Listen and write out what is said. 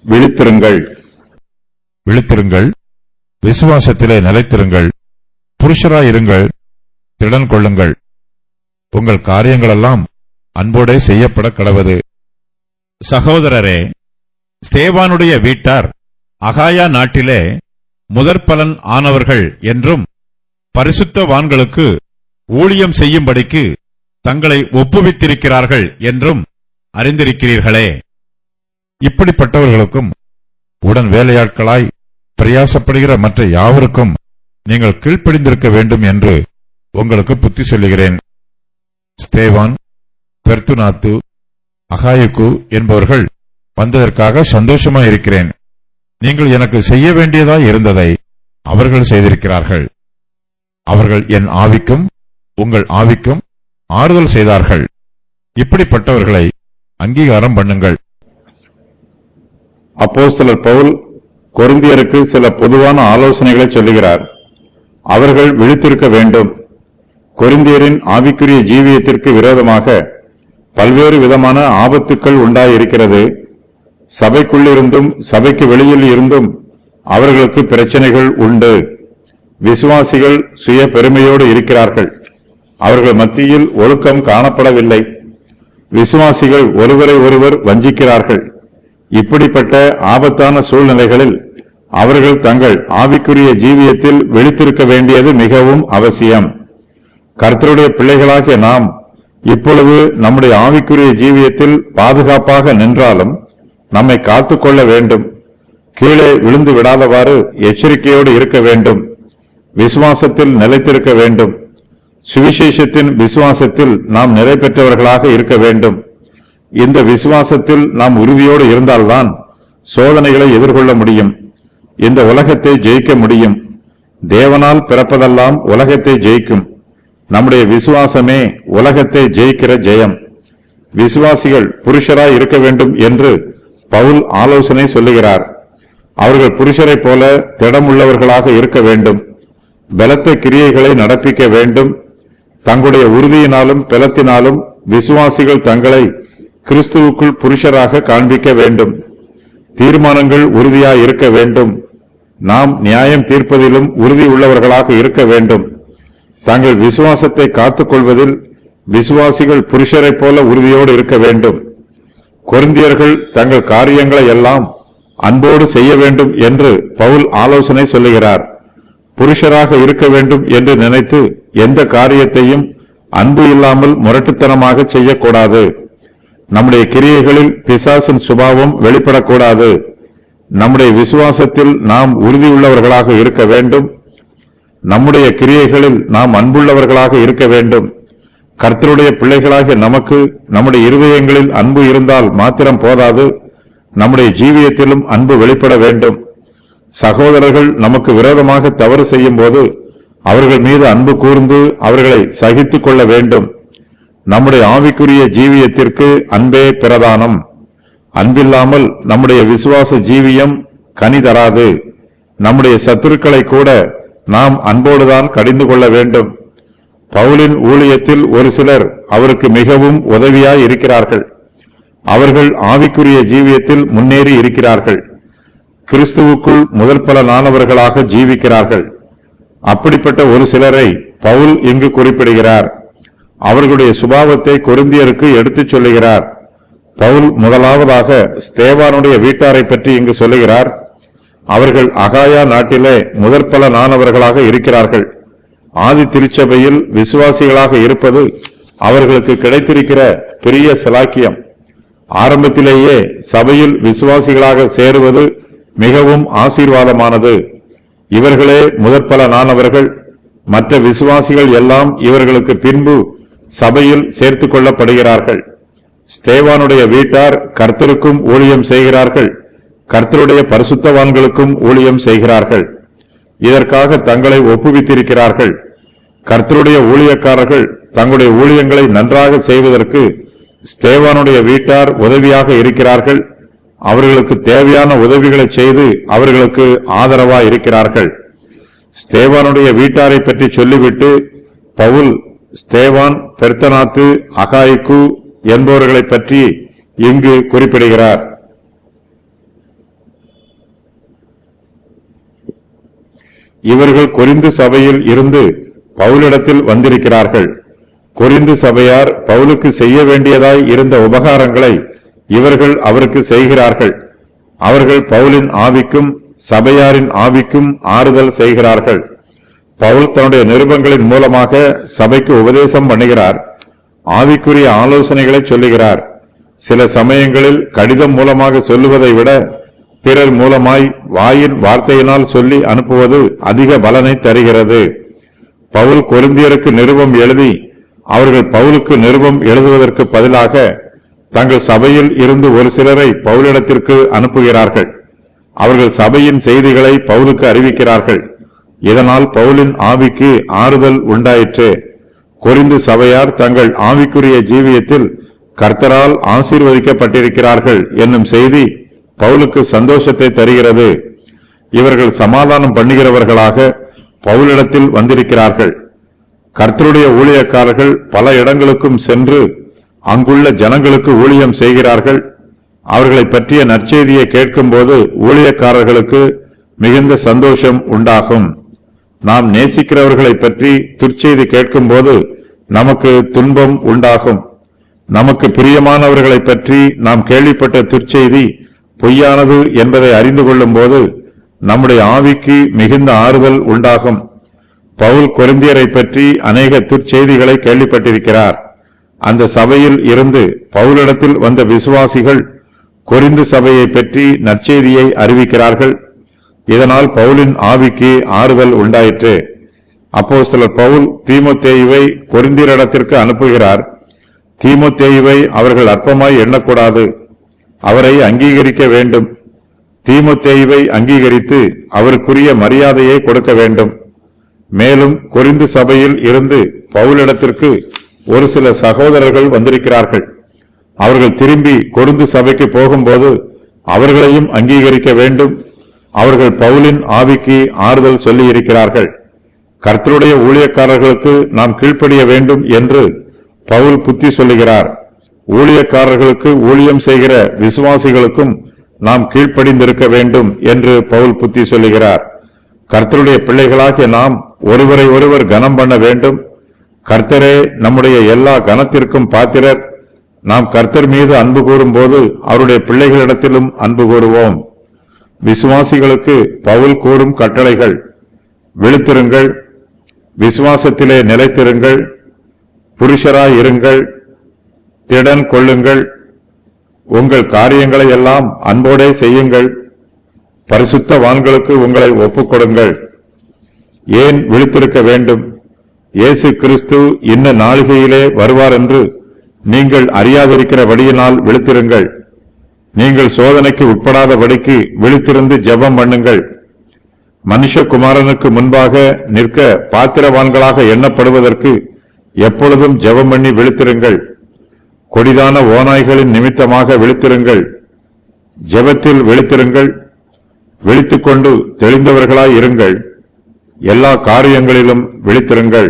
விழித்திருங்கள், விழித்திருங்கள், விசுவாசத்திலே நிலைத்திருங்கள், புருஷராயிருங்கள், திடன் கொள்ளுங்கள். உங்கள் காரியங்களெல்லாம் அன்போடே செய்யப்பட கடவது. சகோதரரே, ஸ்தேவானுடைய வீட்டார் அகாயா நாட்டிலே முதற்பலன் ஆனவர்கள் என்றும் பரிசுத்தவான்களுக்கு ஊழியம் செய்யும்படிக்கு தங்களை ஒப்புவித்திருக்கிறார்கள் என்றும் அறிந்திருக்கிறீர்களே. இப்படிப்பட்டவர்களுக்கும் உடன் வேலையாட்களாய் பிரயாசப்படுகிற மற்ற யாவருக்கும் நீங்கள் கீழ்ப்படிந்திருக்க வேண்டும் என்று உங்களுக்கு புத்தி சொல்லுகிறேன். ஸ்தேவான், பெர்த்துனாத்து, அகாயுக்கு என்பவர்கள் வந்ததற்காக சந்தோஷமாயிருக்கிறேன். நீங்கள் எனக்கு செய்ய வேண்டியதாய் இருந்ததை அவர்கள் செய்திருக்கிறார்கள். அவர்கள் என் ஆவிக்கும் உங்கள் ஆவிக்கும் ஆறுதல் செய்தார்கள். இப்படிப்பட்டவர்களை அங்கீகாரம் பண்ணுங்கள். அப்போஸ்தலர் பவுல் கொரிந்தியருக்கு சில பொதுவான ஆலோசனைகளை சொல்லுகிறார். அவர்கள் விழித்திருக்க வேண்டும். கொரிந்தியரின் ஆவிக்குரிய ஜீவியத்திற்கு விரோதமாக பல்வேறு விதமான ஆபத்துக்கள் உண்டாயிருக்கிறது. சபைக்குள்ளிருந்தும் சபைக்கு வெளியில் இருந்தும் அவர்களுக்கு பிரச்சனைகள் உண்டு. விசுவாசிகள் சுய பெருமையோடு இருக்கிறார்கள். அவர்கள் மத்தியில் ஒழுக்கம் காணப்படவில்லை. விசுவாசிகள் ஒருவரை ஒருவர் வஞ்சிக்கிறார்கள். இப்படிப்பட்ட ஆபத்தான சூழ்நிலைகளில் அவர்கள் தங்கள் ஆவிக்குரிய ஜீவியத்தில் விழித்திருக்க வேண்டியது மிகவும் அவசியம். கர்த்தருடைய பிள்ளைகளாகிய நாம் இப்பொழுது நம்முடைய ஆவிக்குரிய ஜீவியத்தில் பாதுகாப்பாக நின்றாலும் நம்மை காத்துக்கொள்ள வேண்டும். கீழே விழுந்து விடாதவாறு எச்சரிக்கையோடு இருக்க வேண்டும். விசுவாசத்தில் நிலைத்திருக்க வேண்டும். சுவிசேஷத்தின் விசுவாசத்தில் நாம் நிலை பெற்றவர்களாக இருக்க வேண்டும். இந்த விசுவாசத்தில் நாம் உறுதியோடு இருந்தால்தான் சோதனைகளை எதிர்கொள்ள முடியும். இந்த உலகத்தை ஜெயிக்க முடியும். தேவனால் பிறப்பதெல்லாம் உலகத்தை ஜெயிக்கும். நம்முடைய விசுவாசமே உலகத்தை ஜெயிக்கிற ஜெயம். விசுவாசிகள் புருஷராய் இருக்க வேண்டும் என்று பவுல் ஆலோசனை சொல்லுகிறார். அவர்கள் புருஷரை போல திடமுள்ளவர்களாக இருக்க வேண்டும். பலத்த கிரியைகளை நடப்பிக்க வேண்டும். தங்களுடைய உறுதியினாலும் பலத்தினாலும் விசுவாசிகள் தங்களை கிறிஸ்துவுக்குள் புருஷராக காண்பிக்க வேண்டும். தீர்மானங்கள் உறுதியாய் இருக்க வேண்டும். நாம் நியாயம் தீர்ப்பதிலும் உறுதி உள்ளவர்களாக இருக்க வேண்டும். தங்கள் விசுவாசத்தை காத்துக்கொள்வதில் விசுவாசிகள் புருஷரை போல உறுதியோடு இருக்க வேண்டும். கொரிந்தியர்கள் தங்கள் காரியங்களை எல்லாம் அன்போடு செய்ய வேண்டும் என்று பவுல் ஆலோசனை சொல்லுகிறார். புருஷராக இருக்க வேண்டும் என்று நினைத்து எந்த காரியத்தையும் அன்பு இல்லாமல் முரட்டுத்தனமாக செய்யக்கூடாது. நம்முடைய கிரியைகளில் பிசாசின் சுபாவம் வெளிப்படக்கூடாது. நம்முடைய விசுவாசத்தில் நாம் உறுதியுள்ளவர்களாக இருக்க வேண்டும். நம்முடைய கிரியைகளில் நாம் அன்புள்ளவர்களாக இருக்க வேண்டும். கர்த்தருடைய பிள்ளைகளாகிய நமக்கு நம்முடைய இருதயங்களில் அன்பு இருந்தால் மாத்திரம் போதாது, நம்முடைய ஜீவியத்திலும் அன்பு வெளிப்பட வேண்டும். சகோதரர்கள் நமக்கு விரோதமாக தவறு செய்யும் போது அவர்கள் மீது அன்பு கூர்ந்து அவர்களை சகித்துக் கொள்ள வேண்டும். நம்முடைய ஆவிக்குரிய ஜீவியத்திற்கு அன்பே பிரதானம். அன்பில்லாமல் நம்முடைய விசுவாச ஜீவியம் கனி தராது. நம்முடைய சத்துருக்களை கூட நாம் அன்போடுதான் கடிந்து கொள்ள வேண்டும். பவுலின் ஊழியத்தில் ஒரு சிலர் அவருக்கு மிகவும் உதவியாய் இருக்கிறார்கள். அவர்கள் ஆவிக்குரிய ஜீவியத்தில் முன்னேறி இருக்கிறார்கள். கிறிஸ்துவுக்குள் முதல் பலனானவர்களாக ஜீவிக்கிறார்கள். அப்படிப்பட்ட ஒரு சிலரை பவுல் இங்கு குறிப்பிடுகிறார். அவர்களுடைய சுபாவத்தை கொரிந்தியருக்கு எடுத்துச் சொல்லுகிறார். பவுல் முதலாவதாக ஸ்தேவானுடைய வீட்டாரை பற்றி இங்கு சொல்லுகிறார். அவர்கள் அகாயா நாட்டிலே முதற் பலனானவர்களாக இருக்கிறார்கள். ஆதி திருச்சபையில் விசுவாசிகளாக இருப்பது அவர்களுக்கு கிடைத்திருக்கிற பெரிய சிலாக்கியம். ஆரம்பத்திலேயே சபையில் விசுவாசிகளாக சேருவது மிகவும் ஆசீர்வாதமானது. இவர்களே முதற்பலனானவர்கள். மற்ற விசுவாசிகள் எல்லாம் இவர்களுக்கு பின்பு சபையில் சேர்த்துக் கொள்ளப்படுகிறார்கள். ஸ்தேவானுடைய வீட்டார் கர்த்தருக்கும் ஊழியம் செய்கிறார்கள். கர்த்தருடைய பரிசுத்தவான்களுக்கும் ஊழியம் செய்கிறார்கள். இதற்காக தங்களை ஒப்புவித்திருக்கிறார்கள். கர்த்தருடைய ஊழியக்காரர்கள் தங்களுடைய ஊழியங்களை நன்றாக செய்வதற்கு ஸ்தேவானுடைய வீட்டார் உதவியாக இருக்கிறார்கள். அவர்களுக்கு தேவையான உதவிகளை செய்து அவர்களுக்கு ஆதரவாக இருக்கிறார்கள். ஸ்தேவானுடைய வீட்டாரை பற்றி சொல்லிவிட்டு பவுல் ஸ்தேவான், பெர்த்தனாத்து, அகாய்க்கு என்பவர்களை பற்றி இங்கு குறிப்பிடுகிறார். இவர்கள் கொரிந்து சபையில் இருந்து பவுலிடத்தில் வந்திருக்கிறார்கள். கொரிந்து சபையார் பவுலுக்கு செய்ய வேண்டியதாய் இருந்த உபகாரங்களை இவர்கள் அவருக்கு செய்கிறார்கள். அவர்கள் பவுலின் ஆவிக்கும் சபையாரின் ஆவிக்கும் ஆறுதல் செய்கிறார்கள். பவுல் தன்னுடைய நிருபங்களின் மூலமாக சபைக்கு உபதேசம் பண்ணுகிறார். ஆவிக்குரிய ஆலோசனைகளை சொல்லுகிறார். சில சமயங்களில் கடிதம் மூலமாக சொல்லுவதை விட பிறர் மூலமாய் வாயின் வார்த்தையினால் சொல்லி அனுப்புவது அதிக பலனை தருகிறது. பவுல் கொரிந்தியருக்கு நிருபம் எழுதி அவர்கள் பவுலுக்கு நிருபம் எழுதுவதற்கு பதிலாக தங்கள் சபையில் இருந்து ஒரு சிலரை பவுலிடத்திற்கு அனுப்புகிறார்கள். அவர்கள் சபையின் செய்திகளை பவுலுக்கு அறிவிக்கிறார்கள். இதனால் பவுலின் ஆவிக்கு ஆறுதல் உண்டாயிற்று. கொரிந்து சபையார் தங்கள் ஆவிக்குரிய ஜீவியத்தில் கர்த்தரால் ஆசீர்வதிக்கப்பட்டிருக்கிறார்கள் என்னும் செய்தி பவுலுக்கு சந்தோஷத்தை தருகிறது. இவர்கள் சமாதானம் பண்ணுகிறவர்களாக பவுலிடத்தில் வந்திருக்கிறார்கள். கர்த்தருடைய ஊழியக்காரர்கள் பல இடங்களுக்கும் சென்று அங்குள்ள ஜனங்களுக்கு ஊழியம் செய்கிறார்கள். அவர்களை பற்றிய நற்செய்தியை கேட்கும்போது ஊழியக்காரர்களுக்கு மிகுந்த சந்தோஷம் உண்டாகும். நாம் நேசிக்கிறவர்களை பற்றி துர்ச்செய்தி கேட்கும்போது நமக்கு துன்பம் உண்டாகும். நமக்கு பிரியமானவர்களை பற்றி நாம் கேள்விப்பட்ட துர்ச்செய்தி பொய்யானது என்பதை அறிந்து கொள்ளும் போது நம்முடைய ஆவிக்கு மிகுந்த ஆறுதல் உண்டாகும். பவுல் கொரிந்தியரை பற்றி அநேக துர்ச்செய்திகளை கேள்விப்பட்டிருக்கிறார். அந்த சபையில் இருந்து பவுலிடத்தில் வந்த விசுவாசிகள் கொரிந்து சபையை பற்றி நற்செய்தியை அறிவிக்கிறார்கள். இதனால் பவுலின் ஆவிக்கு ஆறுதல் உண்டாயிற்று. அப்போஸ்தலர் பவுல் தீமோத்தேயுவை கொரிந்தியரிடத்திற்கு அனுப்புகிறார். தீமோத்தேயுவை அவர்கள் அற்பமாய் எண்ணக்கூடாது. அவரை அங்கீகரிக்க வேண்டும். தீமோத்தேயுவை அங்கீகரித்து அவருக்குரிய மரியாதையை கொடுக்க வேண்டும். மேலும் கொரிந்து சபையில் இருந்து பவுலிடத்திற்கு ஒரு சில சகோதரர்கள் வந்திருக்கிறார்கள். அவர்கள் திரும்பி கொரிந்து சபைக்கு போகும்போது அவர்களையும் அங்கீகரிக்க வேண்டும். அவர்கள் பவுலின் ஆவிக்கு ஆறுதல் சொல்லி இருக்கிறார்கள். கர்த்தருடைய ஊழியக்காரர்களுக்கு நாம் கீழ்ப்படிய வேண்டும் என்று பவுல் புத்தி சொல்லுகிறார். ஊழியக்காரர்களுக்கு ஊழியம் செய்கிற விசுவாசிகளுக்கும் நாம் கீழ்ப்படிந்திருக்க வேண்டும் என்று பவுல் புத்தி சொல்லுகிறார். கர்த்தருடைய பிள்ளைகளாகிய நாம் ஒருவரை ஒருவர் கனம் பண்ண வேண்டும். கர்த்தரே நம்முடைய எல்லா கனத்திற்கும் பாத்திரர். நாம் கர்த்தர் மீது அன்பு கூறும்போது அவருடைய பிள்ளைகளிடத்திலும் அன்பு கூறுவோம். விசுவாசிகளுக்கு பவுல் கூறும் கட்டளைகள்: விழித்திருங்கள், விசுவாசத்திலே நிலைத்திருங்கள், புருஷராய் இருங்கள், திடன் கொள்ளுங்கள், உங்கள் காரியங்களை எல்லாம் அன்போடே செய்யுங்கள், பரிசுத்தவான்களுக்கு உங்களை ஒப்புக்கொடுங்கள். ஏன் விழித்திருக்க வேண்டும்? இயேசு கிறிஸ்து இன்ன நாளிகையிலே வருவார் என்று நீங்கள் அறியாதிருக்கிறபடியினால் விழித்திருங்கள். நீங்கள் சோதனைக்கு உட்படாதபடிக்கு விழித்திருந்து ஜெபம் பண்ணுங்கள். மனுஷகுமாரனுக்கு முன்பாக நிற்க பாத்திரவான்களாக எண்ணப்படுவதற்கு எப்பொழுதும் ஜெபம் பண்ணி விழித்திருங்கள். கொடிதான ஓநாய்களின் நிமித்தமாக விழித்திருங்கள். ஜெபத்தில் விழித்திருங்கள். விழித்துக்கொண்டு தெளிந்தவர்களாய் இருங்கள். எல்லா காரியங்களிலும் விழித்திருங்கள்.